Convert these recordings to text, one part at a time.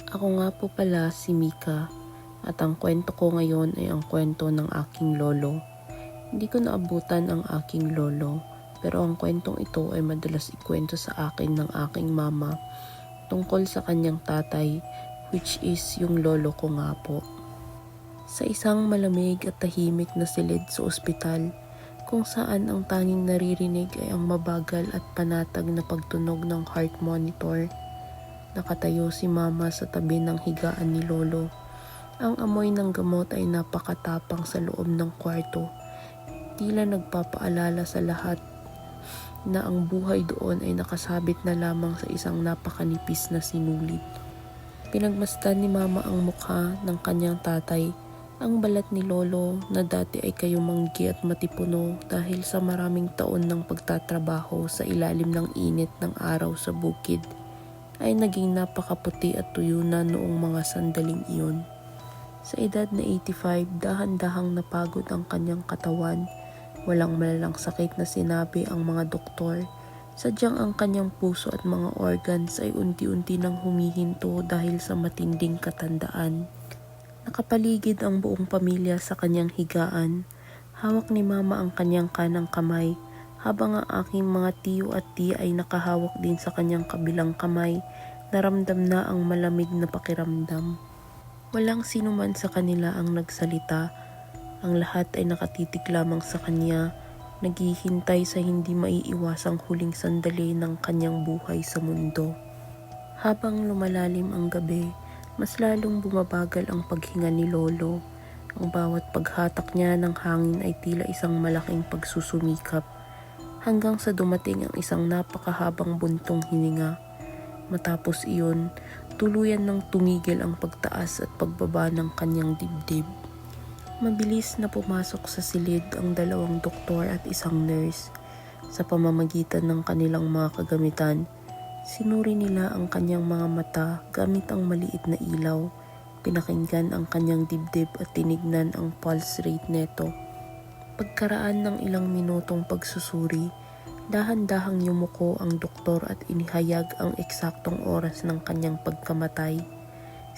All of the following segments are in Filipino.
Ako nga po pala si Mika at ang kwento ko ngayon ay ang kwento ng aking lolo. Hindi ko naabutan ang aking lolo pero ang kwentong ito ay madalas ikwento sa akin ng aking mama tungkol sa kanyang tatay, which is yung lolo ko nga po. Sa isang malamig at tahimik na silid sa ospital kung saan ang tanging naririnig ay ang mabagal at panatag na pagtunog ng heart monitor, nakatayo si mama sa tabi ng higaan ni lolo. Ang amoy ng gamot ay napakatapang sa loob ng kwarto, tila nagpapaalala sa lahat na ang buhay doon ay nakasabit na lamang sa isang napakanipis na sinulid. Pinagmasdan ni mama ang mukha ng kanyang tatay, ang balat ni lolo na dati ay kayumanggi at matipuno dahil sa maraming taon ng pagtatrabaho sa ilalim ng init ng araw sa bukid, ay naging napakaputi at tuyo na noong mga sandaling iyon. Sa edad na 85, dahan-dahang napagod ang kanyang katawan. Walang malalang sakit na sinabi ang mga doktor. Sadyang ang kanyang puso at mga organs ay unti-unti nang humihinto dahil sa matinding katandaan. Nakapaligid ang buong pamilya sa kanyang higaan. Hawak ni mama ang kanyang kanang kamay, habang ang aking mga tiyo at tiya ay nakahawak din sa kanyang kabilang kamay. Naramdam na ang malamig na pakiramdam. Walang sino man sa kanila ang nagsalita. Ang lahat ay nakatitig lamang sa kanya, naghihintay sa hindi maiiwasang huling sandali ng kanyang buhay sa mundo. Habang lumalalim ang gabi, mas lalong bumabagal ang paghinga ni lolo. Ang bawat paghatak niya ng hangin ay tila isang malaking pagsusumikap, hanggang sa dumating ang isang napakahabang buntong hininga. Matapos iyon, tuluyan nang tumigil ang pagtaas at pagbaba ng kanyang dibdib. Mabilis na pumasok sa silid ang dalawang doktor at isang nurse. Sa pamamagitan ng kanilang mga kagamitan, sinuri nila ang kanyang mga mata gamit ang maliit na ilaw. Pinakinggan ang kanyang dibdib at tinignan ang pulse rate neto. Pagkaraan ng ilang minutong pagsusuri, dahan-dahang yumuko ang doktor at inihayag ang eksaktong oras ng kanyang pagkamatay.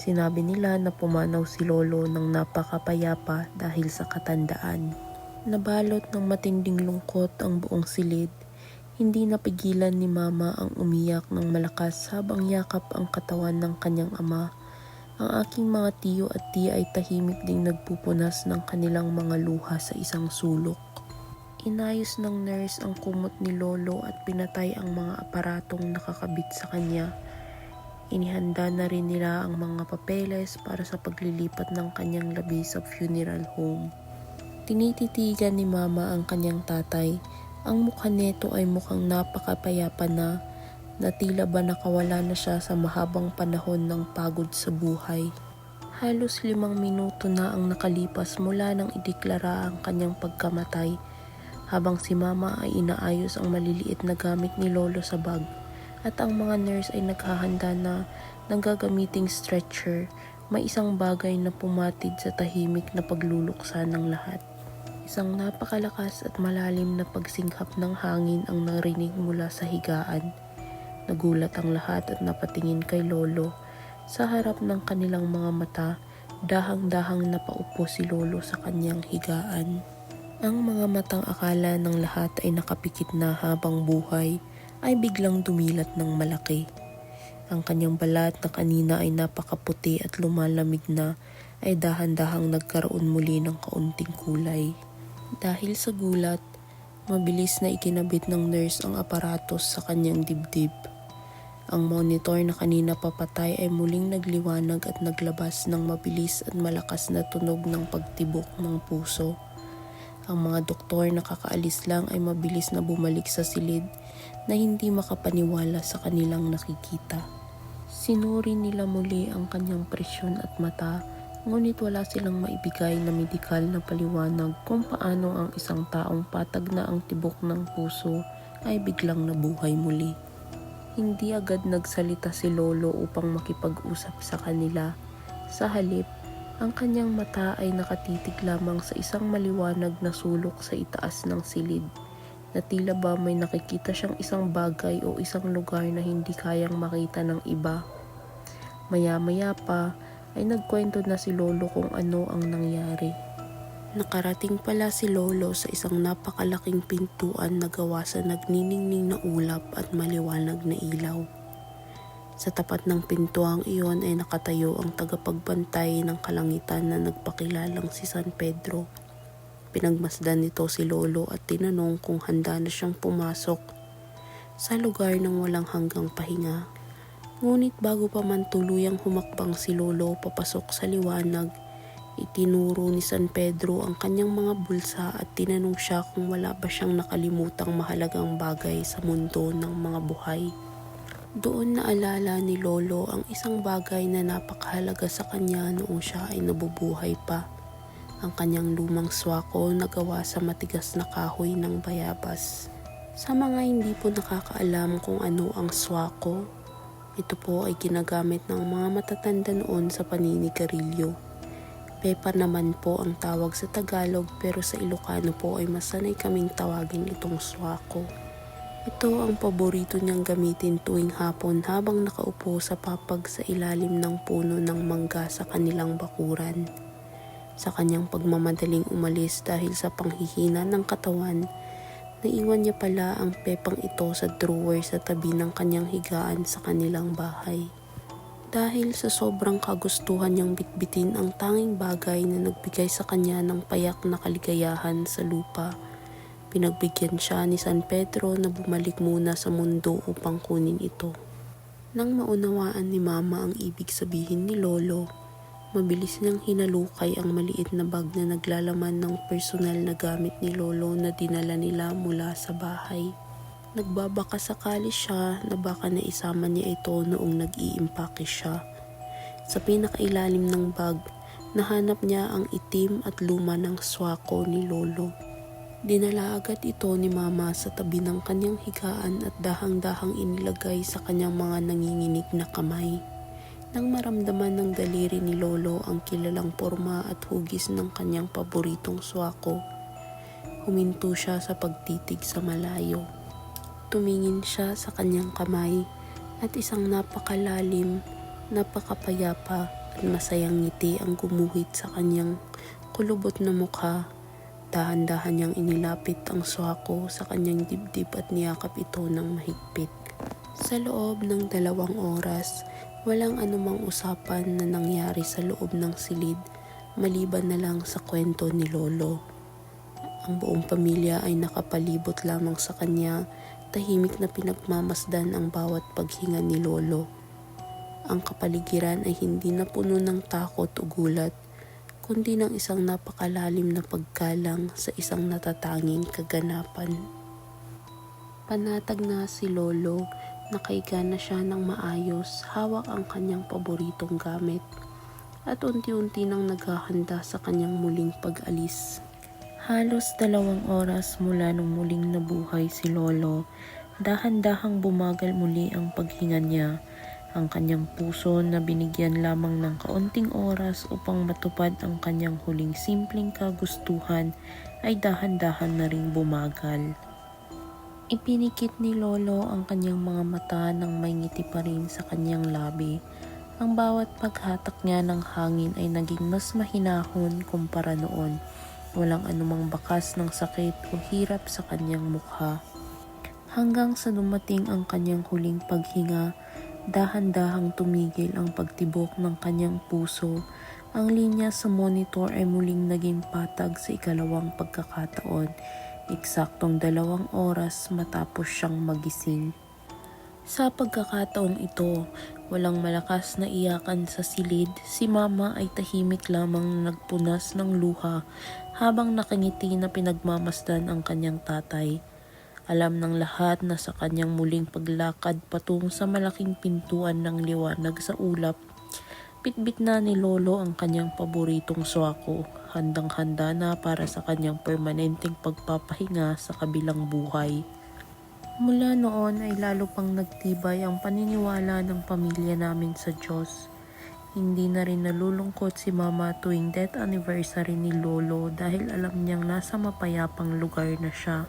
Sinabi nila na pumanaw si lolo ng napakapayapa dahil sa katandaan. Nabalot ng matinding lungkot ang buong silid. Hindi napigilan ni mama ang umiyak ng malakas habang yakap ang katawan ng kanyang ama. Ang aking mga tiyo at tiya ay tahimik ding nagpupunas ng kanilang mga luha sa isang sulok. Inayos ng nurse ang kumot ni lolo at pinatay ang mga aparatong nakakabit sa kanya. Inihanda na rin nila ang mga papeles para sa paglilipat ng kanyang labi sa funeral home. Tinititigan ni mama ang kanyang tatay. Ang mukha neto ay mukhang napakapayapa na tila ba nakawala na siya sa mahabang panahon ng pagod sa buhay. Halos 5 minuto na ang nakalipas mula nang ideklara ang kanyang pagkamatay, habang si mama ay inaayos ang maliliit na gamit ni lolo sa bag at ang mga nurse ay naghahanda na ng gagamiting stretcher. May isang bagay na pumatid sa tahimik na pagluluksa ng lahat. Isang napakalakas at malalim na pagsinghap ng hangin ang narinig mula sa higaan. Nagulat ang lahat at napatingin kay lolo. Sa harap ng kanilang mga mata, dahang-dahang napaupo si lolo sa kanyang higaan. Ang mga matang akala ng lahat ay nakapikit na habang buhay ay biglang dumilat ng malaki. Ang kanyang balat na kanina ay napakaputi at lumalamig na ay dahan-dahang nagkaroon muli ng kaunting kulay. Dahil sa gulat, mabilis na ikinabit ng nurse ang aparatos sa kanyang dibdib. Ang monitor na kanina papatay ay muling nagliwanag at naglabas ng mabilis at malakas na tunog ng pagtibok ng puso. Ang mga doktor na kakaalis lang ay mabilis na bumalik sa silid na hindi makapaniwala sa kanilang nakikita. Sinuri nila muli ang kanyang presyon at mata, ngunit wala silang maibigay na medikal na paliwanag kung paano ang isang taong patag na ang tibok ng puso ay biglang nabuhay muli. Hindi agad nagsalita si lolo upang makipag-usap sa kanila. Sa halip, ang kanyang mata ay nakatitig lamang sa isang maliwanag na sulok sa itaas ng silid, na tila ba may nakikita siyang isang bagay o isang lugar na hindi kayang makita ng iba. Maya-maya pa ay nagkwento na si Lolo kung ano ang nangyari. Nakarating pala si Lolo sa isang napakalaking pintuan na gawa sa nagniningning na ulap at maliwanag na ilaw. Sa tapat ng pintuang iyon ay nakatayo ang tagapagbantay ng kalangitan na nagpakilalang si San Pedro. Pinagmasdan nito si Lolo at tinanong kung handa na siyang pumasok sa lugar ng walang hanggang pahinga. Ngunit bago pa man tuluyang humakbang si Lolo papasok sa liwanag, itinuro ni San Pedro ang kanyang mga bulsa at tinanong siya kung wala ba siyang nakalimutang mahalagang bagay sa mundo ng mga buhay. Doon naalala ni Lolo ang isang bagay na napakahalaga sa kanya noong siya ay nabubuhay pa. Ang kanyang lumang swako na gawa sa matigas na kahoy ng bayabas. Sa mga hindi po nakakaalam kung ano ang swako, ito po ay ginagamit ng mga matatanda noon sa paninigarilyo. Pepa naman po ang tawag sa Tagalog pero sa Ilocano po ay masanay kaming tawagin itong swako. Ito ang paborito niyang gamitin tuwing hapon habang nakaupo sa papag sa ilalim ng puno ng mangga sa kanilang bakuran. Sa kanyang pagmamadaling umalis dahil sa panghihina ng katawan, naiwan niya pala ang pepang ito sa drawer sa tabi ng kanyang higaan sa kanilang bahay. Dahil sa sobrang kagustuhan niyang bitbitin ang tanging bagay na nagbigay sa kanya ng payak na kaligayahan sa lupa, pinagbigyan siya ni San Pedro na bumalik muna sa mundo upang kunin ito. Nang maunawaan ni Mama ang ibig sabihin ni Lolo, mabilis niyang hinalukay ang maliit na bag na naglalaman ng personal na gamit ni Lolo na dinala nila mula sa bahay. Nagbabaka sakali siya na baka naisama niya ito noong nag-iimpake siya. Sa pinakailalim ng bag, nahanap niya ang itim at luma ng swako ni Lolo. Dinala agad ito ni Mama sa tabi ng kanyang higaan at dahang-dahang inilagay sa kanyang mga nanginginig na kamay. Nang maramdaman ng daliri ni Lolo ang kilalang porma at hugis ng kanyang paboritong swako, huminto siya sa pagtitig sa malayo. Tumingin siya sa kanyang kamay at isang napakalalim, napakapayapa at masayang ngiti ang gumuhit sa kanyang kulubot na mukha. Dahan-dahan niyang inilapit ang swako sa kanyang dibdib at niyakap ito ng mahigpit. Sa loob ng 2 oras, walang anumang usapan na nangyari sa loob ng silid maliban na lang sa kwento ni Lolo. Ang buong pamilya ay nakapalibot lamang sa kanya, tahimik na pinagmamasdan ang bawat paghinga ni Lolo. Ang kapaligiran ay hindi na puno ng takot o gulat, kundi ng isang napakalalim na paggalang sa isang natatanging kaganapan. Panatag na si Lolo. Nakaiga na siya ng maayos, hawak ang kanyang paboritong gamit, at unti-unti nang naghahanda sa kanyang muling pag-alis. Halos 2 oras mula nung muling nabuhay si Lolo, dahan-dahang bumagal muli ang paghinga niya. Ang kanyang puso na binigyan lamang ng kaunting oras upang matupad ang kanyang huling simpleng kagustuhan ay dahan-dahan na ring bumagal. Ipinikit ni Lolo ang kanyang mga mata nang may ngiti pa rin sa kanyang labi. Ang bawat paghatak niya ng hangin ay naging mas mahinahon kumpara noon. Walang anumang bakas ng sakit o hirap sa kanyang mukha. Hanggang sa dumating ang kanyang huling paghinga, dahan-dahang tumigil ang pagtibok ng kanyang puso. Ang linya sa monitor ay muling naging patag sa ikalawang pagkakataon. Eksaktong 2 oras matapos siyang magising. Sa pagkakataong ito, walang malakas na iyakan sa silid. Si Mama ay tahimik lamang na nagpunas ng luha habang nakangiti na pinagmamasdan ang kanyang tatay. Alam ng lahat na sa kanyang muling paglakad patungo sa malaking pintuan ng liwanag sa ulap, bitbit na ni Lolo ang kanyang paboritong swako. Handang-handa na para sa kanyang permanenteng pagpapahinga sa kabilang buhay. Mula noon ay lalo pang nagtibay ang paniniwala ng pamilya namin sa Diyos. Hindi na rin nalulungkot si Mama tuwing death anniversary ni Lolo dahil alam niyang nasa mapayapang lugar na siya.